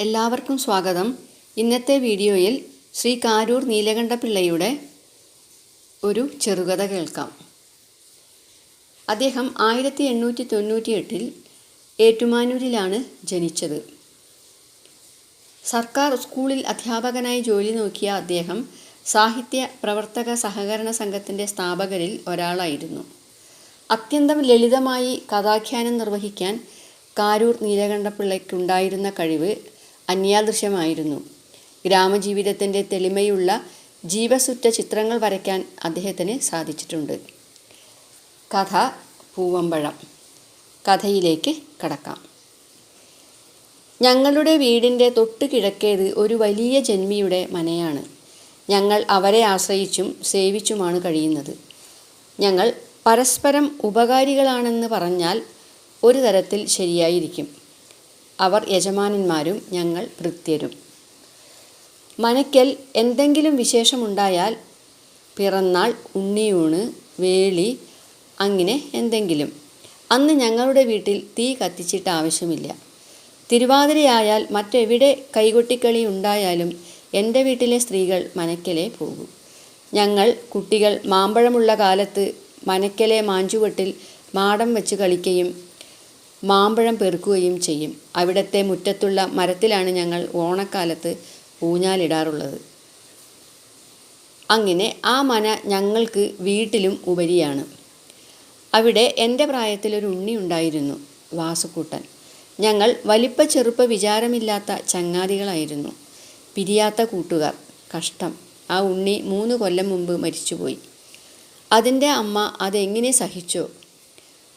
എല്ലാവർക്കും സ്വാഗതം. ഇന്നത്തെ വീഡിയോയിൽ ശ്രീ കാരൂർ നീലകണ്ഠപിള്ളയുടെ ഒരു ചെറുകഥ കേൾക്കാം. അദ്ദേഹം 1898 ഏറ്റുമാനൂരിലാണ് ജനിച്ചത്. സർക്കാർ സ്കൂളിൽ അധ്യാപകനായി ജോലി നോക്കിയ അദ്ദേഹം സാഹിത്യ പ്രവർത്തക സഹകരണ സംഘത്തിൻ്റെ സ്ഥാപകരിൽ ഒരാളായിരുന്നു. അത്യന്തം ലളിതമായി കഥാഖ്യാനം നിർവഹിക്കാൻ കാരൂർ നീലകണ്ഠപിള്ളയ്ക്കുണ്ടായിരുന്ന കഴിവ് അന്യാദൃശ്യമായിരുന്നു. ഗ്രാമജീവിതത്തിൻ്റെ തെളിമയുള്ള ജീവസുറ്റ ചിത്രങ്ങൾ വരയ്ക്കാൻ അദ്ദേഹത്തിന് സാധിച്ചിട്ടുണ്ട്. കഥ പൂവമ്പഴം. കഥയിലേക്ക് കടക്കാം. ഞങ്ങളുടെ വീടിൻ്റെ തൊട്ട് കിഴക്കേത് ഒരു വലിയ ജന്മിയുടെ മനയാണ്. ഞങ്ങൾ അവരെ ആശ്രയിച്ചും സേവിച്ചുമാണ് കഴിയുന്നത്. ഞങ്ങൾ പരസ്പരം ഉപകാരികളാണെന്ന് പറഞ്ഞാൽ ഒരു തരത്തിൽ ശരിയായിരിക്കും. അവർ യജമാനന്മാരും ഞങ്ങൾ ഭൃത്യരും. മനയ്ക്കൽ എന്തെങ്കിലും വിശേഷമുണ്ടായാൽ, പിറന്നാൾ, ഉണ്ണിയൂണ്, വേളി, അങ്ങനെ എന്തെങ്കിലും, അന്ന് ഞങ്ങളുടെ വീട്ടിൽ തീ കത്തിച്ചിട്ട് ആവശ്യമില്ല. തിരുവാതിരയായാൽ മറ്റെവിടെ കൈകൊട്ടിക്കളി ഉണ്ടായാലും എൻ്റെ വീട്ടിലെ സ്ത്രീകൾ മനയ്ക്കലേ പോകൂ. ഞങ്ങൾ കുട്ടികൾ മാമ്പഴമുള്ള കാലത്ത് മനയ്ക്കലെ മാഞ്ചുവട്ടിൽ മാടം വെച്ച് കളിക്കുകയും മാമ്പഴം പെറുക്കുകയും ചെയ്യും. അവിടത്തെ മുറ്റത്തുള്ള മരത്തിലാണ് ഞങ്ങൾ ഓണക്കാലത്ത് ഊഞ്ഞാലിടാറുള്ളത്. അങ്ങനെ ആ മന ഞങ്ങൾക്ക് വീട്ടിലും ഉപരിയാണ്. അവിടെ എൻ്റെ പ്രായത്തിലൊരു ഉണ്ണി ഉണ്ടായിരുന്നു, വാസുക്കൂട്ടൻ. ഞങ്ങൾ വലിപ്പ ചെറുപ്പ വിചാരമില്ലാത്ത ചങ്ങാതികളായിരുന്നു, പിരിയാത്ത കൂട്ടുകാർ. കഷ്ടം, ആ ഉണ്ണി 3 കൊല്ലം മുമ്പ് മരിച്ചുപോയി. അതിൻ്റെ അമ്മ അതെങ്ങനെ സഹിച്ചോ?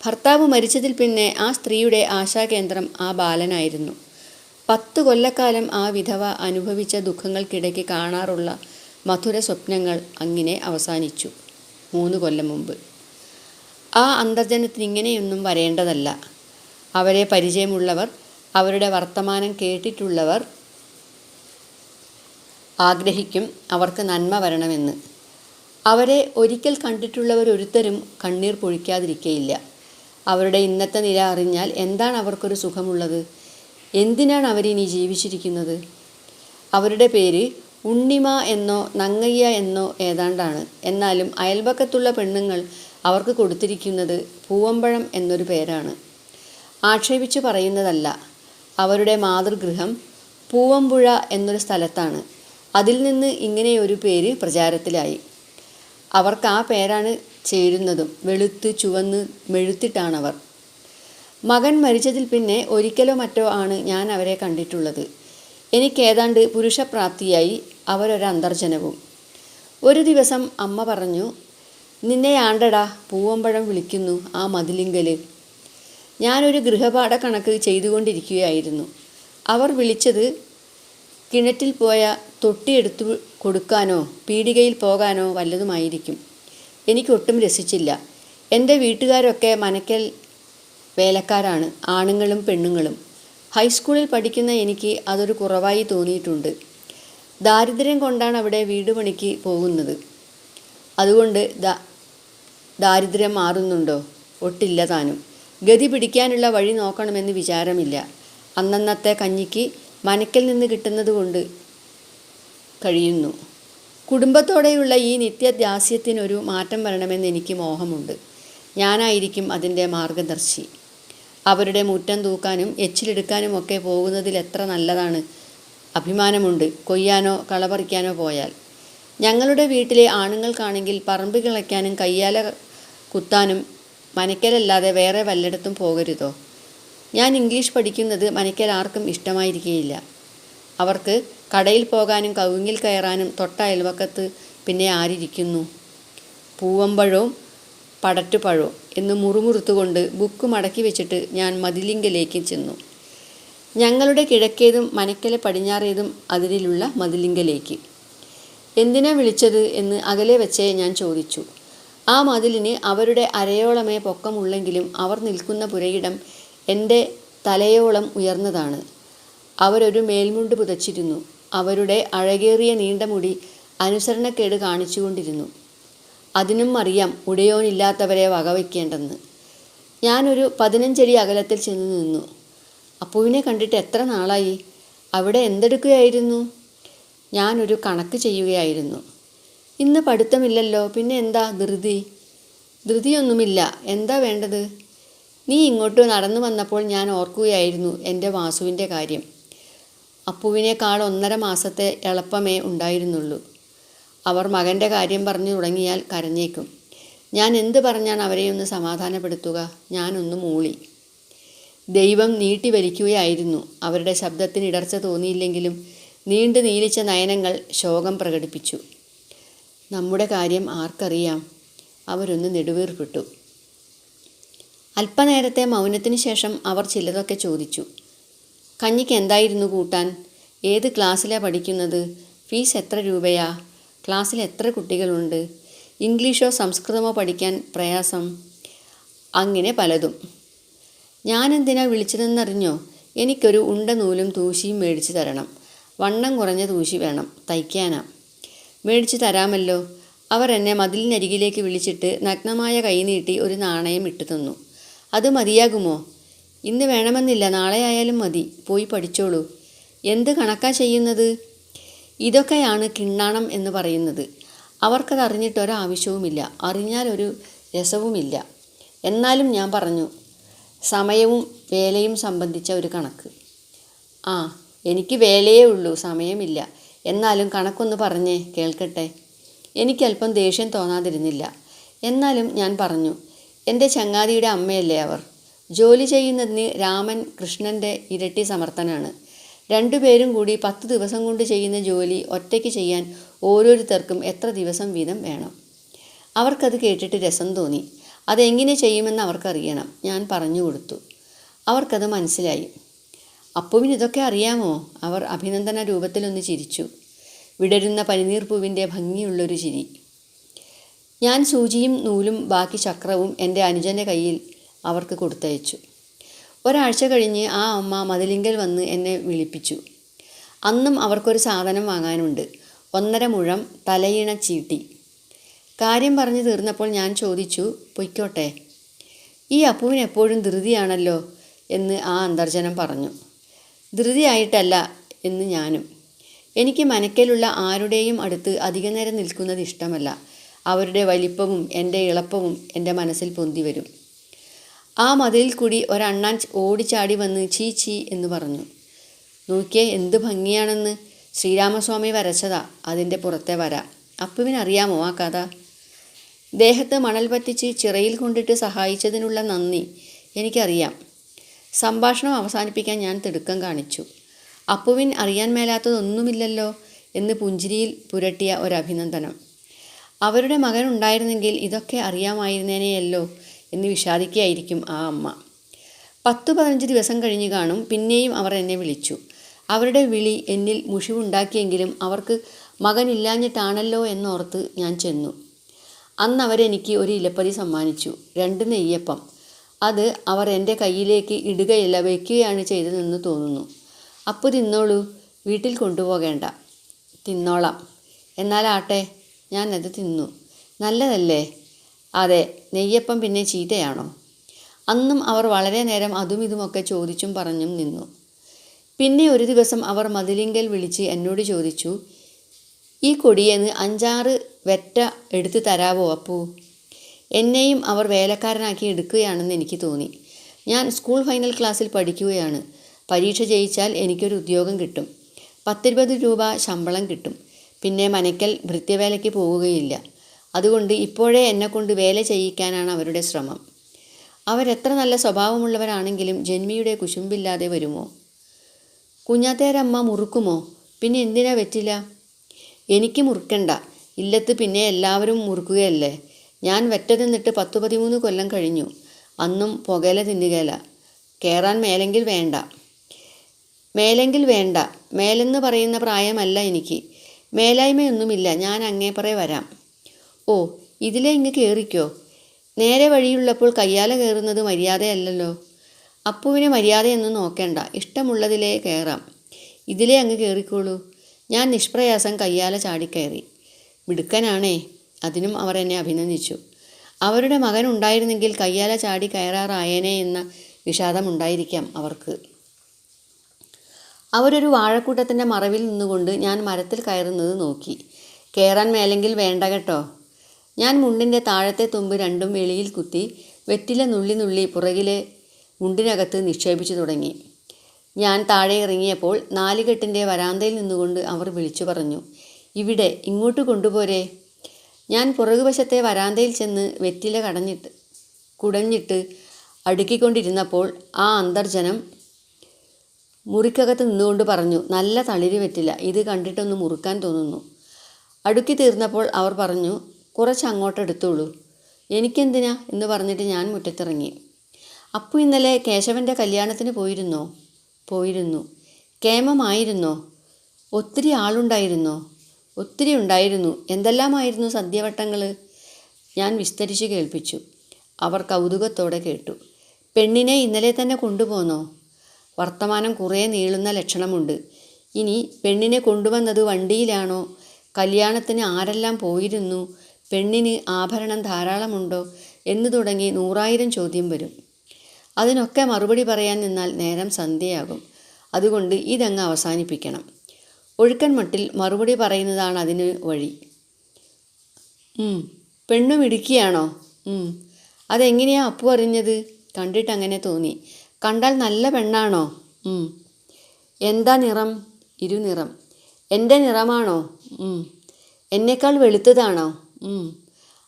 ഭർത്താവ് മരിച്ചതിൽ പിന്നെ ആ സ്ത്രീയുടെ ആശാകേന്ദ്രം ആ ബാലനായിരുന്നു. 10 കൊല്ലക്കാലം ആ വിധവ അനുഭവിച്ച ദുഃഖങ്ങൾക്കിടയ്ക്ക് കാണാറുള്ള മധുര സ്വപ്നങ്ങൾ അങ്ങനെ അവസാനിച്ചു 3 കൊല്ലം മുമ്പ്. ആ അന്തർജനത്തിന് ഇങ്ങനെയൊന്നും വരേണ്ടതല്ല. അവരെ പരിചയമുള്ളവർ, അവരുടെ വർത്തമാനം കേട്ടിട്ടുള്ളവർ ആഗ്രഹിക്കും അവർക്ക് നന്മ വരണമെന്ന്. അവരെ ഒരിക്കൽ കണ്ടിട്ടുള്ളവരൊരുത്തരും കണ്ണീർ പൊഴിക്കാതിരിക്കയില്ല. അവരുടെ ഇന്നത്തെ നില അറിഞ്ഞാൽ എന്താണ് അവർക്കൊരു സുഖമുള്ളത്? എന്തിനാണ് അവരിനി ജീവിച്ചിരിക്കുന്നത്? അവരുടെ പേര് ഉണ്ണിമ എന്നോ നങ്ങയ്യ എന്നോ ഏതാണ്ടാണ്. എന്നാലും അയൽപക്കത്തുള്ള പെണ്ണുങ്ങൾ അവർക്ക് കൊടുത്തിരിക്കുന്നത് പൂവമ്പഴം എന്നൊരു പേരാണ്. ആക്ഷേപിച്ചു പറയുന്നതല്ല. അവരുടെ മാതൃഗൃഹം പൂവമ്പുഴ എന്നൊരു സ്ഥലത്താണ്. അതിൽ നിന്ന് ഇങ്ങനെയൊരു പേര് പ്രചാരത്തിലായി. അവർക്ക് ആ പേരാണ് ചേരുന്നതും. വെളുത്ത് ചുവന്ന് മെഴുത്തിട്ടാണവർ. മകൻ മരിച്ചതിൽ പിന്നെ ഒരിക്കലോ മറ്റോ ആണ് ഞാൻ അവരെ കണ്ടിട്ടുള്ളത്. എനിക്കേതാണ്ട് പുരുഷപ്രാപ്തിയായി അവരൊരന്തർജനവും. ഒരു ദിവസം അമ്മ പറഞ്ഞു, നിന്നെ ആണ്ടടാ പൂവമ്പഴം വിളിക്കുന്നു ആ മതിലിങ്കല്. ഞാനൊരു ഗൃഹപാഠ കണക്ക് ചെയ്തുകൊണ്ടിരിക്കുകയായിരുന്നു. അവർ വിളിച്ചത് കിണറ്റിൽ പോയ തൊട്ടിയെടുത്തു കൊടുക്കാനോ പീടികയിൽ പോകാനോ വല്ലതുമായിരിക്കും. എനിക്കൊട്ടും രസിച്ചില്ല. എൻ്റെ വീട്ടുകാരൊക്കെ മനയ്ക്കൽ വേലക്കാരാണ്, ആണുങ്ങളും പെണ്ണുങ്ങളും. ഹൈസ്കൂളിൽ പഠിക്കുന്ന എനിക്ക് അതൊരു കുറവായി തോന്നിയിട്ടുണ്ട്. ദാരിദ്ര്യം കൊണ്ടാണ് അവിടെ വീട് പണിക്ക് പോകുന്നത്. അതുകൊണ്ട് ദാരിദ്ര്യം മാറുന്നുണ്ടോ? ഒട്ടില്ല താനും. ഗതി പിടിക്കാനുള്ള വഴി നോക്കണമെന്ന് വിചാരമില്ല. അന്നന്നത്തെ കഞ്ഞിക്ക് മനയ്ക്കൽ നിന്ന് കിട്ടുന്നത് കൊണ്ട് കഴിയുന്നു. കുടുംബത്തോടെയുള്ള ഈ നിത്യദാസ്യത്തിനൊരു മാറ്റം വരണമെന്ന് എനിക്ക് മോഹമുണ്ട്. ഞാനായിരിക്കും അതിൻ്റെ മാർഗദർശി. അവരുടെ മുറ്റം തൂക്കാനും എച്ചിലെടുക്കാനും ഒക്കെ പോകുന്നതിൽ എത്ര നല്ലതാണ്. അഭിമാനമുണ്ട് കൊയ്യാനോ കളപറിക്കാനോ പോയാൽ. ഞങ്ങളുടെ വീട്ടിലെ ആണുങ്ങൾക്കാണെങ്കിൽ പറമ്പ് കിളയ്ക്കാനും കയ്യാല കുത്താനും മനയ്ക്കലല്ലാതെ വേറെ വല്ലയിടത്തും പോകരുതോ? ഞാൻ ഇംഗ്ലീഷ് പഠിക്കുന്നത് മനയ്ക്കൽ ആർക്കും ഇഷ്ടമായിരിക്കുകയില്ല. അവർക്ക് കടയിൽ പോകാനും കവുങ്ങിൽ കയറാനും തൊട്ട അയൽവക്കത്ത് പിന്നെ ആരിയ്ക്കുന്നു? പൂവമ്പഴവും പടറ്റുപഴവും എന്ന് മുറുമുറുത്തുകൊണ്ട് ബുക്ക് മടക്കി വെച്ചിട്ട് ഞാൻ മതിലിങ്കലേക്ക് ചെന്നു. ഞങ്ങളുടെ കിഴക്കേതും മനയ്ക്കലെ പടിഞ്ഞാറേതും അതിരിലുള്ള മതിലിങ്കലേക്ക്. എന്തിനാ വിളിച്ചത് എന്ന് അകലെ വെച്ചേ ഞാൻ ചോദിച്ചു. ആ മതിലിന് അവരുടെ അരയോളമേ പൊക്കമുള്ളെങ്കിലും അവർ നിൽക്കുന്ന പുരയിടം എൻ്റെ തലയോളം ഉയർന്നതാണ്. അവരൊരു മേൽമുണ്ട് പുതച്ചിരുന്നു. അവരുടെ അഴകേറിയ നീണ്ട മുടി അനുസരണക്കേട് കാണിച്ചുകൊണ്ടിരുന്നു. അതിനും അറിയാം ഉടയോനില്ലാത്തവരെ വകവയ്ക്കേണ്ടെന്ന്. ഞാനൊരു 15 അടി അകലത്തിൽ ചെന്ന് നിന്നു. അപ്പുവിനെ കണ്ടിട്ട് എത്ര നാളായി? അവിടെ എന്തെടുക്കുകയായിരുന്നു? ഞാനൊരു കണക്ക് ചെയ്യുകയായിരുന്നു. ഇന്ന് പഠിത്തമില്ലല്ലോ, പിന്നെ എന്താ ധൃതി? ധൃതിയൊന്നുമില്ല. എന്താ വേണ്ടത്? നീ ഇങ്ങോട്ട് നടന്നു വന്നപ്പോൾ ഞാൻ ഓർക്കുകയായിരുന്നു എൻ്റെ വാസുവിൻ്റെ കാര്യം. അപ്പുവിനേക്കാൾ 1.5 മാസത്തെ എളുപ്പമേ ഉണ്ടായിരുന്നുള്ളൂ. അവർ മകൻ്റെ കാര്യം പറഞ്ഞു തുടങ്ങിയാൽ കരഞ്ഞേക്കും. ഞാൻ എന്ത് പറഞ്ഞാണ് അവരെയൊന്ന് സമാധാനപ്പെടുത്തുക? ഞാനൊന്ന് മൂളി. ദൈവം നീട്ടിവലിക്കുകയായിരുന്നു. അവരുടെ ശബ്ദത്തിന് ഇടർച്ച തോന്നിയില്ലെങ്കിലും നീണ്ടു നീലിച്ച നയനങ്ങൾ ശോകം പ്രകടിപ്പിച്ചു. നമ്മുടെ കാര്യം ആർക്കറിയാം? അവരൊന്ന് നെടുവീർപ്പിട്ടു. അല്പനേരത്തെ മൗനത്തിന് ശേഷം അവർ ചിലതൊക്കെ ചോദിച്ചു. കഞ്ഞിക്ക് എന്തായിരുന്നു കൂട്ടാൻ? ഏത് ക്ലാസ്സിലാണ് പഠിക്കുന്നത്? ഫീസ് എത്ര രൂപയാ? ക്ലാസ്സിൽ എത്ര കുട്ടികളുണ്ട്? ഇംഗ്ലീഷോ സംസ്കൃതമോ പഠിക്കാൻ പ്രയാസം? അങ്ങനെ പലതും. ഞാനെന്തിനാ വിളിച്ചതെന്നറിഞ്ഞോ? എനിക്കൊരു ഉണ്ട നൂലും തൂശിയും മേടിച്ചു തരണം. വണ്ണം കുറഞ്ഞ തൂശി വേണം, തയ്ക്കാനാ. മേടിച്ചു തരാമല്ലോ. അവർ എന്നെ മതിലിനരികിലേക്ക് വിളിച്ചിട്ട് നഗ്നമായ കൈ നീട്ടി ഒരു നാണയം ഇട്ടു തന്നു. അത് മതിയാകുമോ? ഇന്ന് വേണമെന്നില്ല, നാളെ ആയാലും മതി. പോയി പഠിച്ചോളൂ. എന്ത് കണക്കാ ചെയ്യുന്നത്? ഇതൊക്കെയാണ് കിണ്ണാണം എന്ന് പറയുന്നത്. അവർക്കത് അറിഞ്ഞിട്ടൊരാവശ്യവുമില്ല, അറിഞ്ഞാലൊരു രസവുമില്ല. എന്നാലും ഞാൻ പറഞ്ഞു, സമയവും വേലയും സംബന്ധിച്ച ഒരു കണക്ക്. ആ, എനിക്ക് വേലയേ ഉള്ളൂ, സമയമില്ല. എന്നാലും കണക്കൊന്ന് പറഞ്ഞേ കേൾക്കട്ടെ. എനിക്കല്പം ദേഷ്യം തോന്നാതിരുന്നില്ല. എന്നാലും ഞാൻ പറഞ്ഞു, എൻ്റെ ചങ്ങാതിയുടെ അമ്മയല്ലേ അവർ. ജോലി ചെയ്യുന്നതിന് രാമൻ കൃഷ്ണൻ്റെ ഇരട്ടി സമർത്ഥനാണ്. 2 പേരും കൂടി 10 ദിവസം കൊണ്ട് ചെയ്യുന്ന ജോലി ഒറ്റയ്ക്ക് ചെയ്യാൻ ഓരോരുത്തർക്കും എത്ര ദിവസം വീതം വേണം? അവർക്കത് കേട്ടിട്ട് രസം തോന്നി. അതെങ്ങനെ ചെയ്യുമെന്ന് അവർക്കറിയണം. ഞാൻ പറഞ്ഞു കൊടുത്തു. അവർക്കത് മനസ്സിലായി. അപ്പുവിന് ഇതൊക്കെ അറിയാമോ? അവർ അഭിനന്ദന രൂപത്തിലൊന്ന് ചിരിച്ചു. വിടരുന്ന പനിനീർപ്പൂവിൻ്റെ ഭംഗിയുള്ളൊരു ചിരി. ഞാൻ സൂചിയും നൂലും ബാക്കി ചക്രവും എൻ്റെ അനുജൻ്റെ കയ്യിൽ അവർക്ക് കൊടുത്തയച്ചു. ഒരാഴ്ച കഴിഞ്ഞ് ആ അമ്മ മതിലിങ്കൽ വന്ന് എന്നെ വിളിപ്പിച്ചു. അന്നും അവർക്കൊരു സാധനം വാങ്ങാനുണ്ട്. 1.5 മുഴം തലയിണ ചീട്ടി. കാര്യം പറഞ്ഞു തീർന്നപ്പോൾ ഞാൻ ചോദിച്ചു, പൊയ്ക്കോട്ടെ? ഈ അപ്പുവിന് എപ്പോഴും ധൃതിയാണല്ലോ എന്ന് ആ അന്തർജനം പറഞ്ഞു. ധൃതിയായിട്ടല്ല എന്ന് ഞാനും. എനിക്ക് മനക്കലുള്ള ആരുടെയും അടുത്ത് അധികനേരം നിൽക്കുന്നത് ഇഷ്ടമല്ല. അവരുടെ വലിപ്പവും എൻ്റെ ഇളപ്പവും എൻ്റെ മനസ്സിൽ പൊന്തി വരും. ആ മതിലിൽ കൂടി ഒരണ്ണാൻ ഓടിച്ചാടി വന്ന് ചീ ചീ എന്ന് പറഞ്ഞു. നോക്കിയേ എന്ത് ഭംഗിയാണെന്ന്. ശ്രീരാമസ്വാമി വരച്ചതാ അതിൻ്റെ പുറത്തെ വര. അപ്പുവിനറിയാമോ ആ കഥ? ദേഹത്ത് മണൽ പറ്റിച്ച് ചിറയിൽ കൊണ്ടിട്ട് സഹായിച്ചതിനുള്ള നന്ദി എനിക്കറിയാം. സംഭാഷണം അവസാനിപ്പിക്കാൻ ഞാൻ തിടുക്കം കാണിച്ചു. അപ്പുവിൻ അറിയാൻ മേലാത്തതൊന്നുമില്ലല്ലോ എന്ന് പുഞ്ചിരിയിൽ പുരട്ടിയ ഒരഭിനന്ദനം. അവരുടെ മകൻ ഉണ്ടായിരുന്നെങ്കിൽ ഇതൊക്കെ അറിയാമായിരുന്നേനെയല്ലോ എന്ന് വിഷാദിക്കുകയായിരിക്കും ആ അമ്മ. 10-15 ദിവസം കഴിഞ്ഞ് കാണും. പിന്നെയും അവർ എന്നെ വിളിച്ചു. അവരുടെ വിളി എന്നിൽ മുഷിവുണ്ടാക്കിയെങ്കിലും അവർക്ക് മകനില്ലാഞ്ഞിട്ടാണല്ലോ എന്നോർത്ത് ഞാൻ ചെന്നു. അന്ന് അവരെനിക്ക് ഒരു ഇലപ്പതി സമ്മാനിച്ചു, 2 നെയ്യപ്പം. അത് അവർ എൻ്റെ കയ്യിലേക്ക് ഇടുകയല്ല, വയ്ക്കുകയാണ് ചെയ്തതെന്ന് തോന്നുന്നു. അപ്പു തിന്നോളൂ, വീട്ടിൽ കൊണ്ടുപോകേണ്ട. തിന്നോളാം. എന്നാലാട്ടെ. ഞാനത് തിന്നു. നല്ലതല്ലേ? അതെ. നെയ്യപ്പം പിന്നെ ചീത്തയാണോ? അന്നും അവർ വളരെ നേരം അതും ഇതുമൊക്കെ ചോദിച്ചും പറഞ്ഞും നിന്നു. പിന്നെ ഒരു ദിവസം അവർ മതിലിങ്കൽ വിളിച്ച് എന്നോട് ചോദിച്ചു, ഈ കൊടിയെന്ന് 5-6 വെറ്റ എടുത്ത് തരാവോ അപ്പൂ? എന്നെയും അവർ വേലക്കാരനാക്കി എടുക്കുകയാണെന്ന് എനിക്ക് തോന്നി. ഞാൻ സ്കൂൾ ഫൈനൽ ക്ലാസ്സിൽ പഠിക്കുകയാണ്. പരീക്ഷ ജയിച്ചാൽ എനിക്കൊരു ഉദ്യോഗം കിട്ടും. 10-20 രൂപ ശമ്പളം കിട്ടും. പിന്നെ മനക്കൽ ഭൃത്യവേലയ്ക്ക് പോവുകയില്ല. അതുകൊണ്ട് ഇപ്പോഴേ എന്നെക്കൊണ്ട് വേല ചെയ്യിക്കാനാണ് അവരുടെ ശ്രമം. അവരെത്ര നല്ല സ്വഭാവമുള്ളവരാണെങ്കിലും ജന്മിയുടെ കുശുമ്പില്ലാതെ വരുമോ? കുഞ്ഞാത്തേരമ്മ മുറുക്കുമോ? പിന്നെ എന്തിനാ വെറ്റില? എനിക്ക് മുറുക്കണ്ട. ഇല്ലത്ത് പിന്നെ എല്ലാവരും മുറുക്കുകയല്ലേ. ഞാൻ വെറ്റ തിന്നിട്ട് 10-13 കൊല്ലം കഴിഞ്ഞു. അന്നും പുകയില തിന്നുകയില്ല. കയറാൻ മേലെങ്കിൽ വേണ്ട. മേലെങ്കിൽ വേണ്ട. മേലെന്ന് പറയുന്ന പ്രായമല്ല എനിക്ക്. മേലായ്മയൊന്നുമില്ല. ഞാൻ അങ്ങേപ്പറേ വരാം. ഓ, ഇതിലേ ഇങ്ങ് കയറിക്കോ. നേരെ വഴിയുള്ളപ്പോൾ കയ്യാല കയറുന്നത് മര്യാദയല്ലല്ലോ. അപ്പുവിന് മര്യാദയൊന്നും നോക്കേണ്ട. ഇഷ്ടമുള്ളതിലേ കയറാം. ഇതിലേ അങ്ങ് കയറിക്കോളൂ. ഞാൻ നിഷ്പ്രയാസം കയ്യാല ചാടിക്കയറി. മിടുക്കനാണേ. അതിനും അവർ എന്നെ അഭിനന്ദിച്ചു. അവരുടെ മകൻ ഉണ്ടായിരുന്നെങ്കിൽ കയ്യാല ചാടി കയറാറായേനെ എന്ന വിഷാദമുണ്ടായിരിക്കാം അവർക്ക്. അവരൊരു വാഴക്കൂട്ടത്തിൻ്റെ മറവിൽ നിന്നുകൊണ്ട് ഞാൻ മരത്തിൽ കയറുന്നത് നോക്കി. കയറാൻ മേലെങ്കിൽ വേണ്ട കേട്ടോ. ഞാൻ മുണ്ടിൻ്റെ താഴത്തെ തുമ്പ് രണ്ടും വെളിയിൽ കുത്തി വെറ്റില നുള്ളി നുള്ളി പുറകിലെ മുണ്ടിനകത്ത് നിക്ഷേപിച്ചു തുടങ്ങി. ഞാൻ താഴെ ഇറങ്ങിയപ്പോൾ നാലുകെട്ടിൻ്റെ വരാന്തയിൽ നിന്നുകൊണ്ട് അവർ വിളിച്ചു പറഞ്ഞു, ഇവിടെ ഇങ്ങോട്ട് കൊണ്ടുപോരെ. ഞാൻ പുറകുവശത്തെ വരാന്തയിൽ ചെന്ന് വെറ്റില കുടഞ്ഞിട്ട് അടുക്കിക്കൊണ്ടിരുന്നപ്പോൾ ആ അന്തർജനം മുറിക്കകത്ത് നിന്നുകൊണ്ട് പറഞ്ഞു, നല്ല തളിര് വെറ്റില, ഇത് കണ്ടിട്ടൊന്ന് മുറുക്കാൻ തോന്നുന്നു. അടുക്കി തീർന്നപ്പോൾ അവർ പറഞ്ഞു, കുറച്ച് അങ്ങോട്ട് എടുത്തോളൂ. എനിക്കെന്തിനാ എന്ന് പറഞ്ഞിട്ട് ഞാൻ മുറ്റത്തിറങ്ങി. അപ്പു ഇന്നലെ കേശവൻ്റെ കല്യാണത്തിന് പോയിരുന്നോ? പോയിരുന്നു. കേമമായിരുന്നോ? ഒത്തിരി ആളുണ്ടായിരുന്നോ? ഒത്തിരി ഉണ്ടായിരുന്നു. എന്തെല്ലാമായിരുന്നു സദ്യവട്ടങ്ങൾ? ഞാൻ വിസ്തരിച്ച് കേൾപ്പിച്ചു. അവർ കൗതുകത്തോടെ കേട്ടു. പെണ്ണിനെ ഇന്നലെ തന്നെ കൊണ്ടുപോന്നോ? വർത്തമാനം കുറേ നീളുന്ന ലക്ഷണമുണ്ട്. ഇനി പെണ്ണിനെ കൊണ്ടുവന്നത് വണ്ടിയിലാണോ? കല്യാണത്തിന് ആരെല്ലാം പോയിരുന്നു? പെണ്ണിന് ആഭരണം ധാരാളമുണ്ടോ? എന്ന് തുടങ്ങി 100,000 ചോദ്യം വരും. അതിനൊക്കെ മറുപടി പറയാൻ നിന്നാൽ നേരം സന്ധ്യയാകും. അതുകൊണ്ട് ഇതങ്ങ് അവസാനിപ്പിക്കണം. ഒഴുക്കൻ മട്ടിൽ മറുപടി പറയുന്നതാണ് അതിന് വഴി. പെണ്ണു മിടുക്കിയാണോ? അതെങ്ങനെയാ അപ്പു അറിഞ്ഞത്? കണ്ടിട്ടങ്ങനെ തോന്നി. കണ്ടാൽ നല്ല പെണ്ണാണോ? എന്താ നിറം? ഇരുനിറം. എൻ്റെ നിറമാണോ? എന്നേക്കാൾ വെളുത്തതാണോ?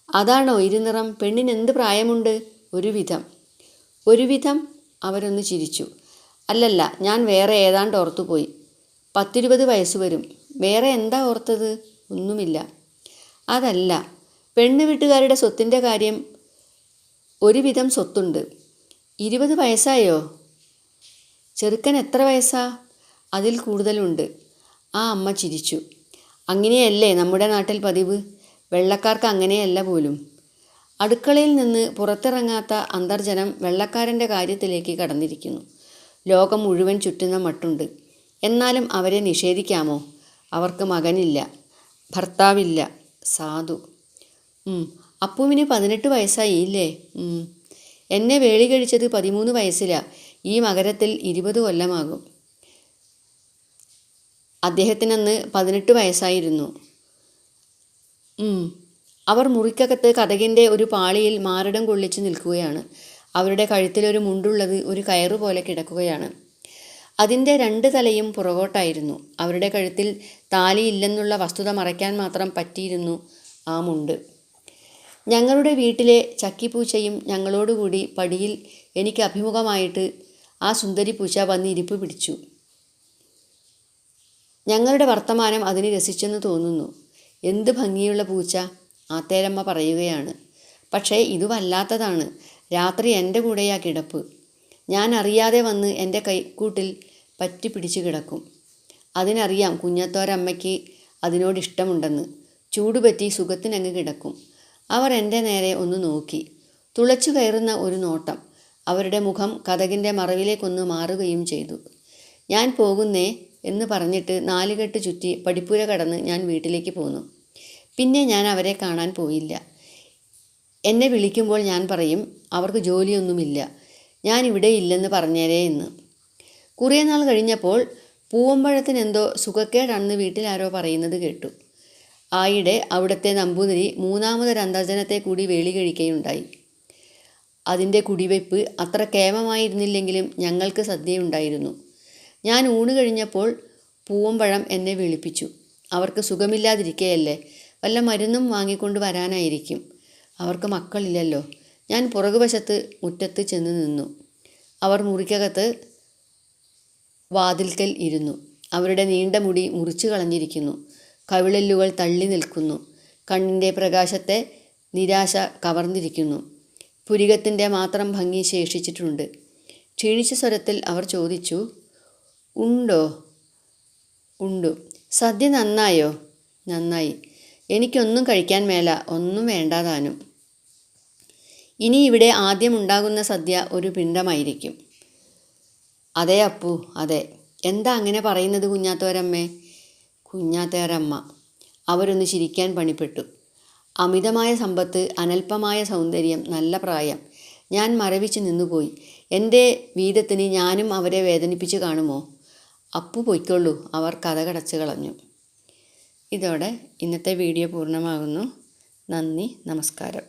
അതാണോ ഇരുനിറം? പെണ്ണിന് എന്ത് പ്രായമുണ്ട്? ഒരുവിധം. ഒരുവിധം? അവരൊന്ന് ചിരിച്ചു. അല്ലല്ല, ഞാൻ വേറെ ഏതാണ്ട് ഓർത്തുപോയി. 10-20 വയസ്സ് വരും. വേറെ എന്താ ഓർത്തത്? ഒന്നുമില്ല. അതല്ല, പെണ്ണ് വീട്ടുകാരുടെ സ്വത്തിൻ്റെ കാര്യം. ഒരുവിധം സ്വത്തുണ്ട്. 20 വയസ്സായോ? ചെറുക്കൻ എത്ര വയസ്സാ? അതിൽ കൂടുതലുണ്ട്. ആ അമ്മ ചിരിച്ചു. അങ്ങനെയല്ലേ നമ്മുടെ നാട്ടിൽ പതിവ്? വെള്ളക്കാർക്ക് അങ്ങനെയല്ല പോലും. അടുക്കളയിൽ നിന്ന് പുറത്തിറങ്ങാത്ത അന്തർജനം വെള്ളക്കാരൻ്റെ കാര്യത്തിലേക്ക് കടന്നിരിക്കുന്നു. ലോകം മുഴുവൻ ചുറ്റുന്ന മട്ടുണ്ട്. എന്നാലും അവരെ നിഷേധിക്കാമോ? അവർക്ക് മകനില്ല, ഭർത്താവില്ല. സാധു. അപ്പുവിന് 18 വയസ്സായില്ലേ? എന്നെ വേളി കഴിച്ചത് 13 വയസ്സിലാണ്. ഈ മകരത്തിൽ 20 കൊല്ലമാകും. അദ്ദേഹത്തിനന്ന് 18 വയസ്സായിരുന്നു. അവർ മുറിക്കകത്ത് കതകിൻ്റെ ഒരു പാളിയിൽ മാറിടം കൊള്ളിച്ച് നിൽക്കുകയാണ്. അവരുടെ കഴുത്തിലൊരു മുണ്ടുള്ളത് ഒരു കയറു പോലെ കിടക്കുകയാണ്. അതിൻ്റെ 2 തലയും പുറകോട്ടായിരുന്നു. അവരുടെ കഴുത്തിൽ താലിയില്ലെന്നുള്ള വസ്തുത മറയ്ക്കാൻ മാത്രം പറ്റിയിരുന്നു ആ മുണ്ട്. ഞങ്ങളുടെ വീട്ടിലെ ചക്കിപ്പൂച്ചയും ഞങ്ങളോടുകൂടി പടിയിൽ എനിക്ക് അഭിമുഖമായിട്ട് ആ സുന്ദരി പൂച്ച വന്ന് ഇരിപ്പ് പിടിച്ചു. ഞങ്ങളുടെ വർത്തമാനം അതിന് രസിച്ചെന്ന് തോന്നുന്നു. എന്ത് ഭംഗിയുള്ള പൂച്ച! ആത്തേരമ്മ പറയുകയാണ്. പക്ഷേ ഇത് വല്ലാത്തതാണ്. രാത്രി എൻ്റെ കൂടെയാ കിടപ്പ്. ഞാൻ അറിയാതെ വന്ന് എൻ്റെ കൈക്കൂട്ടിൽ പറ്റി പിടിച്ച് കിടക്കും. അതിനറിയാം കുഞ്ഞത്തോരമ്മയ്ക്ക് അതിനോടിഷ്ടമുണ്ടെന്ന്. ചൂടുപറ്റി സുഖത്തിനങ്ങ് കിടക്കും. അവർ എൻ്റെ നേരെ ഒന്ന് നോക്കി. തുളച്ചു കയറുന്ന ഒരു നോട്ടം. അവരുടെ മുഖം കതകിൻ്റെ മറവിലേക്കൊന്ന് മാറുകയും ചെയ്തു. ഞാൻ പോകുന്നേ എന്ന് പറഞ്ഞിട്ട് 4 കെട്ട് ചുറ്റി പടിപ്പുര കടന്ന് ഞാൻ വീട്ടിലേക്ക് പോന്നു. പിന്നെ ഞാൻ അവരെ കാണാൻ പോയില്ല. എന്നെ വിളിക്കുമ്പോൾ ഞാൻ പറയും, അവർക്ക് ജോലിയൊന്നുമില്ല, ഞാൻ ഇവിടെ ഇല്ലെന്ന് പറഞ്ഞേരേ എന്ന്. കുറേ നാൾ കഴിഞ്ഞപ്പോൾ പൂവമ്പഴത്തിനെന്തോ സുഖക്കേടാണെന്ന് വീട്ടിലാരോ പറയുന്നത് കേട്ടു. ആയിടെ അവിടുത്തെ നമ്പൂതിരി 3ാമതൊരു അന്തർജനത്തെ കൂടി വേളി കഴിക്കുകയുണ്ടായി. അതിൻ്റെ കുടിവെപ്പ് അത്ര കേമമായിരുന്നില്ലെങ്കിലും ഞങ്ങൾക്ക് സദ്യയുണ്ടായിരുന്നു. ഞാൻ ഊണ് കഴിഞ്ഞപ്പോൾ പൂവമ്പഴം എന്നെ വിളിപ്പിച്ചു. അവർക്ക് സുഖമില്ലാതിരിക്കുകയല്ലേ, വല്ല മരുന്നും വാങ്ങിക്കൊണ്ട് വരാനായിരിക്കും. അവർക്ക് മക്കളില്ലല്ലോ. ഞാൻ പുറകുവശത്ത് മുറ്റത്ത് ചെന്ന് നിന്നു. അവർ മുറിക്കകത്ത് വാതിൽക്കൽ ഇരുന്നു. അവരുടെ നീണ്ട മുടി മുറിച്ചു കളഞ്ഞിരിക്കുന്നു. കവിളെല്ലുകൾ തള്ളി നിൽക്കുന്നു. കണ്ണിൻ്റെ പ്രകാശത്തെ നിരാശ കവർന്നിരിക്കുന്നു. പുരികത്തിൻ്റെ മാത്രം ഭംഗി ശേഷിച്ചിട്ടുണ്ട്. ക്ഷീണിച്ച സ്വരത്തിൽ അവർ ചോദിച്ചു, ഉണ്ടോ? ഉണ്ടു. സദ്യ നന്നായോ? നന്നായി. എനിക്കൊന്നും കഴിക്കാൻ മേല, ഒന്നും വേണ്ടാതാനും. ഇനി ഇവിടെ ആദ്യമുണ്ടാകുന്ന സദ്യ ഒരു പിണ്ടമായിരിക്കും. അതെ അപ്പു, അതെ. എന്താ അങ്ങനെ പറയുന്നത് കുഞ്ഞാത്തോരമ്മേ? കുഞ്ഞാത്തോരമ്മ. അവരൊന്ന് ചിരിക്കാൻ പണിപ്പെട്ടു. അമിതമായ സമ്പത്ത്, അനൽപമായ സൗന്ദര്യം, നല്ല പ്രായം. ഞാൻ മരവിച്ച് നിന്നുപോയി. എൻ്റെ വീതത്തിന് ഞാനും അവരെ വേദനിപ്പിച്ച് കാണുമോ? അപ്പു പൊയ്ക്കൊള്ളൂ, അവർ കതകടച്ചു കളഞ്ഞു. ഇതോടെ ഇന്നത്തെ വീഡിയോ പൂർണ്ണമാകുന്നു. നന്ദി, നമസ്കാരം.